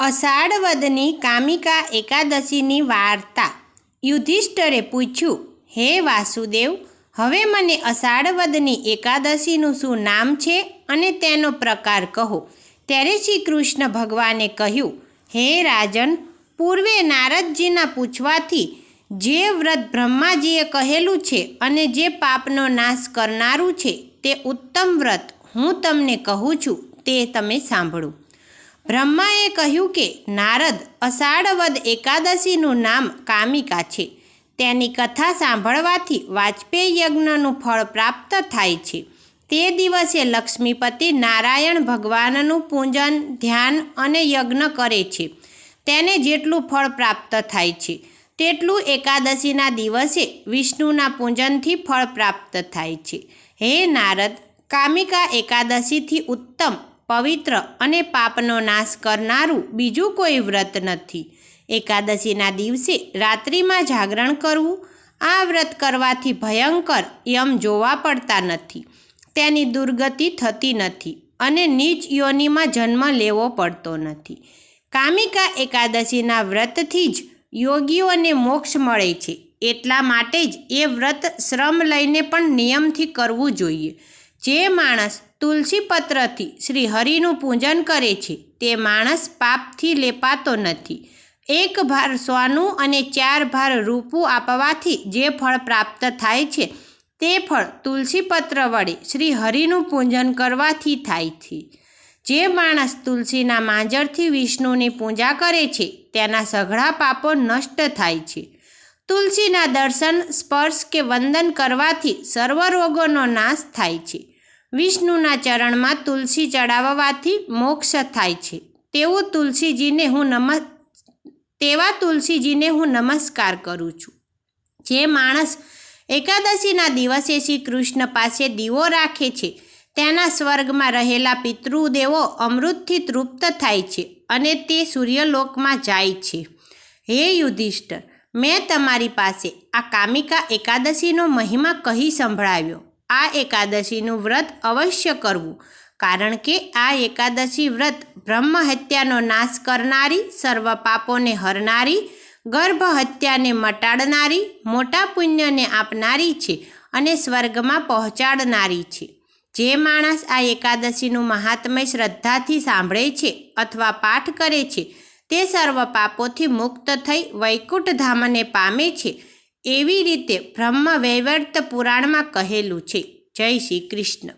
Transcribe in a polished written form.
અષાઢ વદની કામિકા એકાદશીની વાર્તા। યુધિષ્ઠિરે પૂછ્યું, હે વાસુદેવ, હવે મને અષાઢ વદની એકાદશીનું શું નામ છે અને તેનો પ્રકાર કહો। ત્યારે શ્રી કૃષ્ણ ભગવાને કહ્યું, હે રાજન, પૂર્વે નારદજીના પૂછવાથી જે વ્રત બ્રહ્માજીએ કહેલું છે અને જે પાપનો નાશ કરનારું છે તે ઉત્તમ વ્રત હું તમને કહું છું, તે તમે સાંભળો। બ્રહ્માએ કહ્યું કે નારદ, અષાઢ વદ એકાદશીનું નામ કામિકા છે। તેની કથા સાંભળવાથી વાજપેયી યજ્ઞનું ફળ પ્રાપ્ત થાય છે। તે દિવસે લક્ષ્મીપતિ નારાયણ ભગવાનનું પૂજન, ધ્યાન અને યજ્ઞ કરે છે। તેને જેટલું ફળ પ્રાપ્ત થાય છે તેટલું એકાદશીના દિવસે વિષ્ણુના પૂજનથી ફળ પ્રાપ્ત થાય છે। હે નારદ, કામિકા એકાદશીથી ઉત્તમ, પવિત્ર અને પાપનો નાશ કરનારું બીજું કોઈ વ્રત નથી। એકાદશીના દિવસે રાત્રિમાં જાગરણ કરવું, આ વ્રત કરવાથી ભયંકર યમ જોવા પડતા નથી, તેની દુર્ગતિ થતી નથી અને નીચ યોનિમાં જન્મ લેવો પડતો નથી। કામિકા એકાદશીના વ્રતથી જ યોગીઓને મોક્ષ મળે છે, એટલા માટે જ એ વ્રત શ્રમ લઈને પણ નિયમથી કરવું જોઈએ। જે માણસ તુલસી પત્રથી શ્રી હરિનું પૂજન કરે છે તે માણસ પાપથી લેપાતો નથી। 1 ભાર સોનું અને 4 ભાર રૂપું આપવાથી જે ફળ પ્રાપ્ત થાય છે તે ફળ તુલસી પત્ર વડે શ્રી હરિનું પૂજન કરવાથી થાય છે। જે માણસ તુલસીના માંજરથી વિષ્ણુની પૂજા કરે છે તેના સઘળા પાપો નષ્ટ થાય છે। તુલસીના દર્શન, સ્પર્શ કે વંદન કરવાથી સર્વ રોગોનો નાશ થાય છે। વિષ્ણુના ચરણમાં તુલસી ચડાવવાથી મોક્ષ થાય છે। તેવા તુલસીજીને હું નમસ્કાર કરું છું। જે માણસ એકાદશીના દિવસે શ્રી કૃષ્ણ પાસે દીવો રાખે છે તેના સ્વર્ગમાં રહેલા પિતૃદેવો અમૃતથી તૃપ્ત થાય છે અને તે સૂર્યલોકમાં જાય છે। હે યુધિષ્ઠિર, મેં તમારી પાસે આ કામિકા એકાદશીનો મહિમા કહી સંભળાવ્યો। આ એકાદશીનું વ્રત અવશ્ય કરવું, કારણ કે આ એકાદશી વ્રત બ્રહ્મ હત્યાનો નાશ કરનારી, સર્વ પાપોને હરનારી, ગર્ભ હત્યાને મટાડનારી, મોટા પુણ્યને આપનારી છે અને સ્વર્ગમાં પહોંચાડનારી છે। જે માણસ આ એકાદશીનું મહાત્મ્ય શ્રદ્ધાથી સાંભળે છે અથવા પાઠ કરે છે તે સર્વ પાપોથી મુક્ત થઈ વૈકુંઠ ધામને પામે છે, એવી રીતે બ્રહ્મ વૈવર્ત પુરાણમાં કહેલું છે। જય શ્રી કૃષ્ણ।